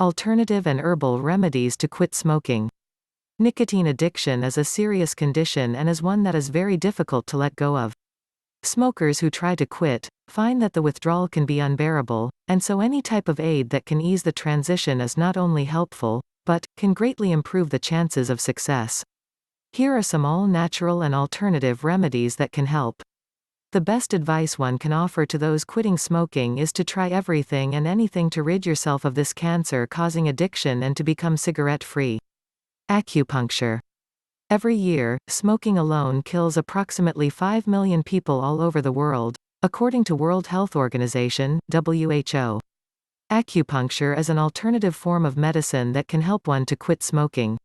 Alternative and herbal remedies to quit smoking. Nicotine addiction is a serious condition and is one that is very difficult to let go of. Smokers who try to quit find that the withdrawal can be unbearable, and so any type of aid that can ease the transition is not only helpful, but can greatly improve the chances of success. Here are some all-natural and alternative remedies that can help. The best advice one can offer to those quitting smoking is to try everything and anything to rid yourself of this cancer-causing addiction and to become cigarette-free. Acupuncture. Every year, smoking alone kills approximately 5 million people all over the world, according to World Health Organization, WHO. Acupuncture is an alternative form of medicine that can help one to quit smoking.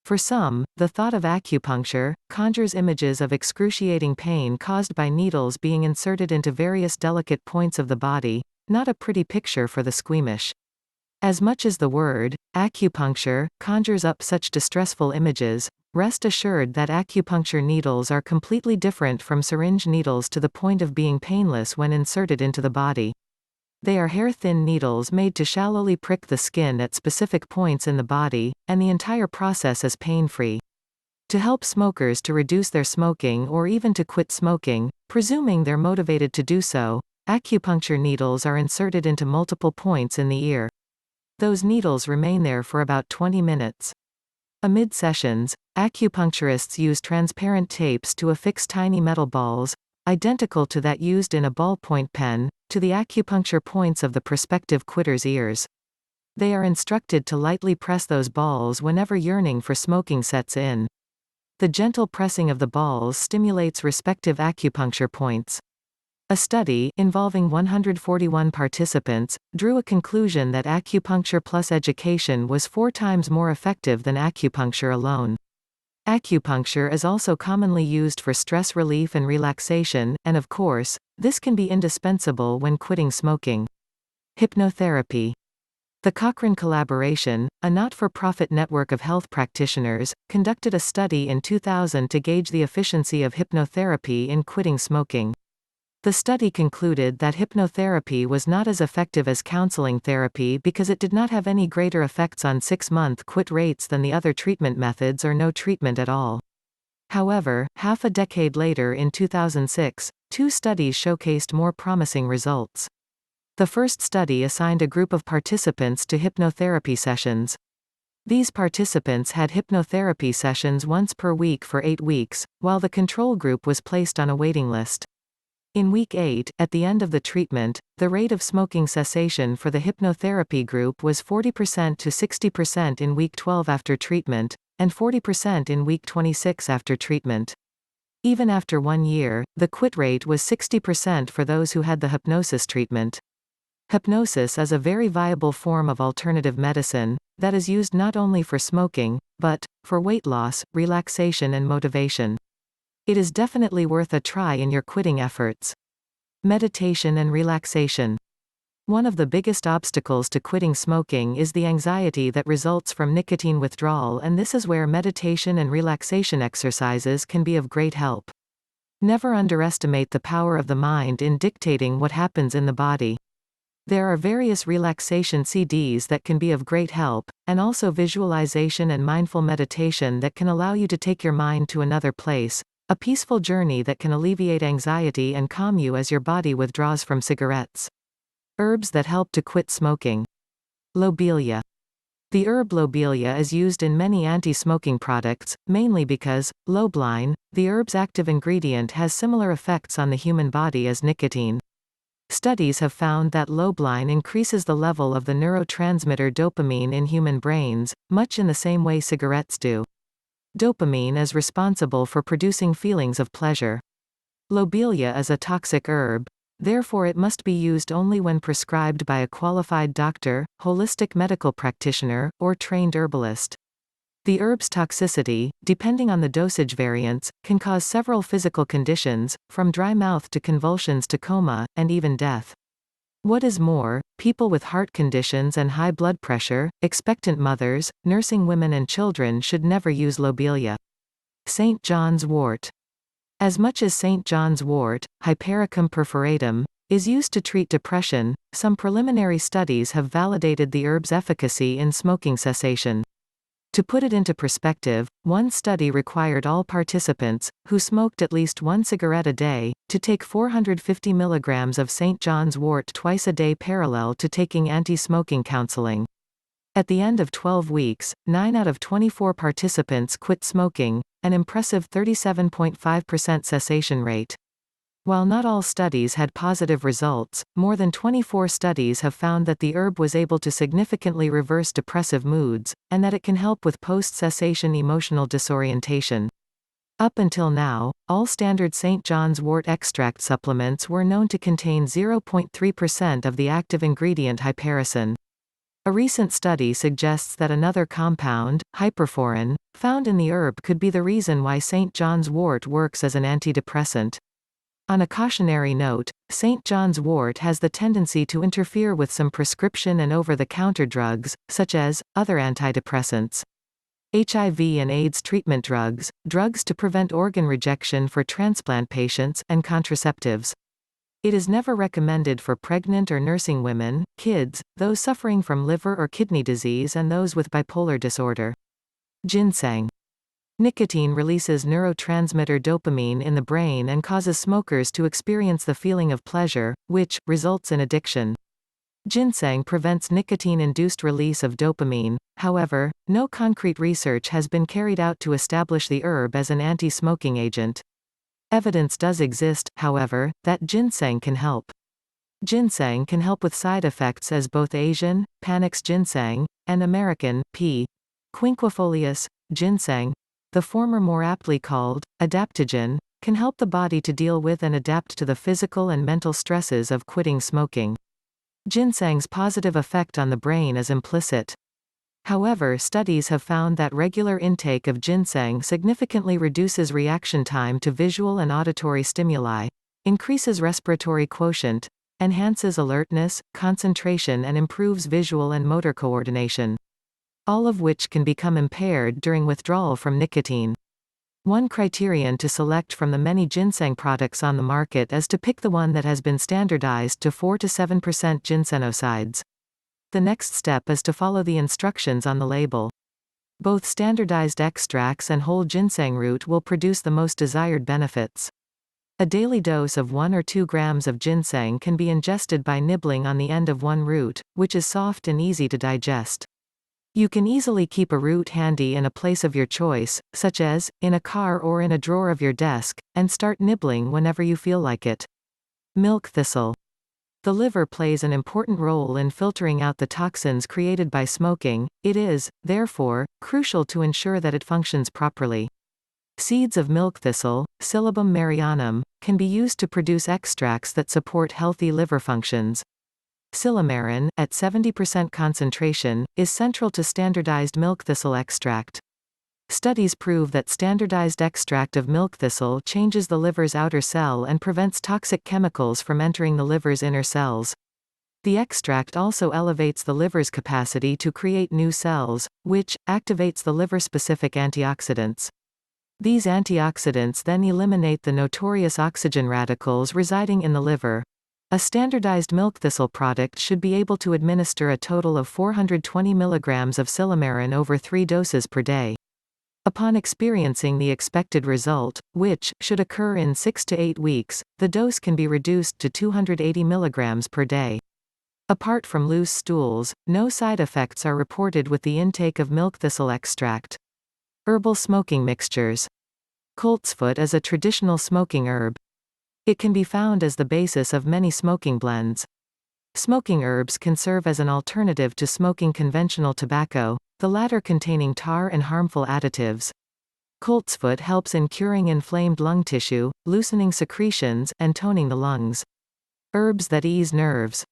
For some, the thought of acupuncture conjures images of excruciating pain caused by needles being inserted into various delicate points of the body, not a pretty picture for the squeamish. As much as the word acupuncture conjures up such distressful images, rest assured that acupuncture needles are completely different from syringe needles to the point of being painless when inserted into the body. They are hair-thin needles made to shallowly prick the skin at specific points in the body, and the entire process is pain-free. To help smokers to reduce their smoking or even to quit smoking, presuming they're motivated to do so, acupuncture needles are inserted into multiple points in the ear. Those needles remain there for about 20 minutes. Amid sessions, acupuncturists use transparent tapes to affix tiny metal balls, identical to that used in a ballpoint pen, to the acupuncture points of the prospective quitter's ears. They are instructed to lightly press those balls whenever yearning for smoking sets in. The gentle pressing of the balls stimulates respective acupuncture points. A study, involving 141 participants, drew a conclusion that acupuncture plus education was 4 times more effective than acupuncture alone. Acupuncture is also commonly used for stress relief and relaxation, and of course, this can be indispensable when quitting smoking. Hypnotherapy. The Cochrane Collaboration, a not-for-profit network of health practitioners, conducted a study in 2000 to gauge the efficiency of hypnotherapy in quitting smoking. The study concluded that hypnotherapy was not as effective as counseling therapy because it did not have any greater effects on 6-month quit rates than the other treatment methods or no treatment at all. However, half a decade later in 2006, 2 studies showcased more promising results. The first study assigned a group of participants to hypnotherapy sessions. These participants had hypnotherapy sessions once per week for 8 weeks, while the control group was placed on a waiting list. In week 8, at the end of the treatment, the rate of smoking cessation for the hypnotherapy group was 40% to 60% in week 12 after treatment, and 40% in week 26 after treatment. Even after 1 year, the quit rate was 60% for those who had the hypnosis treatment. Hypnosis is a very viable form of alternative medicine that is used not only for smoking, but for weight loss, relaxation and motivation. It is definitely worth a try in your quitting efforts. Meditation and relaxation. One of the biggest obstacles to quitting smoking is the anxiety that results from nicotine withdrawal, and this is where meditation and relaxation exercises can be of great help. Never underestimate the power of the mind in dictating what happens in the body. There are various relaxation CDs that can be of great help, and also visualization and mindful meditation that can allow you to take your mind to another place. A peaceful journey that can alleviate anxiety and calm you as your body withdraws from cigarettes. Herbs that help to quit smoking. Lobelia. The herb Lobelia is used in many anti-smoking products, mainly because, lobelia, the herb's active ingredient, has similar effects on the human body as nicotine. Studies have found that lobelia increases the level of the neurotransmitter dopamine in human brains, much in the same way cigarettes do. Dopamine is responsible for producing feelings of pleasure. Lobelia is a toxic herb, therefore it must be used only when prescribed by a qualified doctor, holistic medical practitioner, or trained herbalist. The herb's toxicity, depending on the dosage variants, can cause several physical conditions, from dry mouth to convulsions to coma, and even death. What is more, people with heart conditions and high blood pressure, expectant mothers, nursing women and children should never use Lobelia. St. Johns Wort. As much as St. John's wort, Hypericum perforatum, is used to treat depression. Some preliminary studies have validated the herb's efficacy in smoking cessation. To put it into perspective, one study required all participants, who smoked at least one cigarette a day, to take 450 mg of St. Johns Wort twice a day parallel to taking anti-smoking counseling. At the end of 12 weeks, 9 out of 24 participants quit smoking, an impressive 37.5% cessation rate. While not all studies had positive results, more than 24 studies have found that the herb was able to significantly reverse depressive moods, and that it can help with post-cessation emotional disorientation. Up until now, all standard St. Johns Wort extract supplements were known to contain 0.3% of the active ingredient hypericin. A recent study suggests that another compound, hyperforin, found in the herb could be the reason why St. Johns Wort works as an antidepressant. On a cautionary note, St. Johns Wort has the tendency to interfere with some prescription and over-the-counter drugs, such as other antidepressants, HIV and AIDS treatment drugs, drugs to prevent organ rejection for transplant patients, and contraceptives. It is never recommended for pregnant or nursing women, kids, those suffering from liver or kidney disease, and those with bipolar disorder. Ginseng. Nicotine releases neurotransmitter dopamine in the brain and causes smokers to experience the feeling of pleasure, which results in addiction. Ginseng prevents nicotine-induced release of dopamine. However, no concrete research has been carried out to establish the herb as an anti-smoking agent. Evidence does exist, however, that ginseng can help. Ginseng can help with side effects as both Asian, Panax ginseng, and American, P. quinquefolius, ginseng, the former more aptly called adaptogen, can help the body to deal with and adapt to the physical and mental stresses of quitting smoking. Ginseng's positive effect on the brain is implicit. However, studies have found that regular intake of ginseng significantly reduces reaction time to visual and auditory stimuli, increases respiratory quotient, enhances alertness, concentration, and improves visual and motor coordination, all of which can become impaired during withdrawal from nicotine. One criterion to select from the many ginseng products on the market is to pick the one that has been standardized to 4 to 7% ginsenosides. The next step is to follow the instructions on the label. Both standardized extracts and whole ginseng root will produce the most desired benefits. A daily dose of 1 or 2 grams of ginseng can be ingested by nibbling on the end of one root, which is soft and easy to digest. You can easily keep a root handy in a place of your choice, such as in a car or in a drawer of your desk, and start nibbling whenever you feel like it. Milk thistle. The liver plays an important role in filtering out the toxins created by smoking. It is, therefore, crucial to ensure that it functions properly. Seeds of milk thistle, Psyllabum marianum, can be used to produce extracts that support healthy liver functions. Silymarin, at 70% concentration, is central to standardized milk thistle extract. Studies prove that standardized extract of milk thistle changes the liver's outer cell and prevents toxic chemicals from entering the liver's inner cells. The extract also elevates the liver's capacity to create new cells, which activates the liver-specific antioxidants. These antioxidants then eliminate the notorious oxygen radicals residing in the liver. A standardized milk thistle product should be able to administer a total of 420 mg of silymarin over 3 doses per day. Upon experiencing the expected result, which should occur in 6 to 8 weeks, the dose can be reduced to 280 mg per day. Apart from loose stools, no side effects are reported with the intake of milk thistle extract. Herbal smoking mixtures. Coltsfoot is a traditional smoking herb. It can be found as the basis of many smoking blends. Smoking herbs can serve as an alternative to smoking conventional tobacco, the latter containing tar and harmful additives. Coltsfoot helps in curing inflamed lung tissue, loosening secretions, and toning the lungs. Herbs that ease nerves.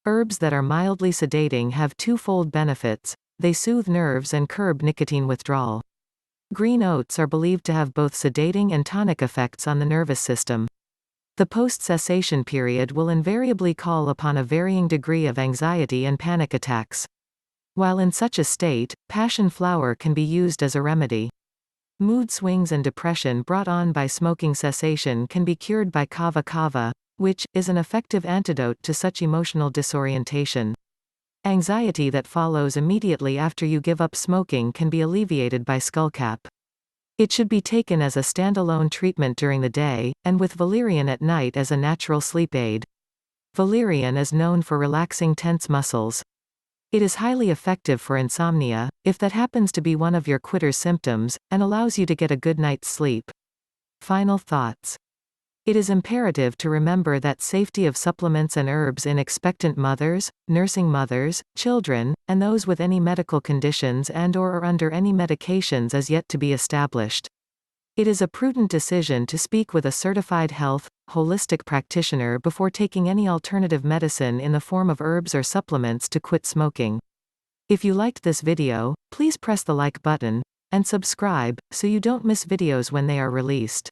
Herbs that are mildly sedating have twofold benefits: they soothe nerves and curb nicotine withdrawal. Green oats are believed to have both sedating and tonic effects on the nervous system. The post-cessation period will invariably call upon a varying degree of anxiety and panic attacks. While in such a state, passion flower can be used as a remedy. Mood swings and depression brought on by smoking cessation can be cured by kava kava, which is an effective antidote to such emotional disorientation. Anxiety that follows immediately after you give up smoking can be alleviated by skullcap. It should be taken as a standalone treatment during the day, and with valerian at night as a natural sleep aid. Valerian is known for relaxing tense muscles. It is highly effective for insomnia, if that happens to be one of your quitter's symptoms, and allows you to get a good night's sleep. Final thoughts. It is imperative to remember that safety of supplements and herbs in expectant mothers, nursing mothers, children, and those with any medical conditions and/or are under any medications is yet to be established. It is a prudent decision to speak with a certified health, holistic practitioner before taking any alternative medicine in the form of herbs or supplements to quit smoking. If you liked this video, please press the like button, and subscribe, so you don't miss videos when they are released.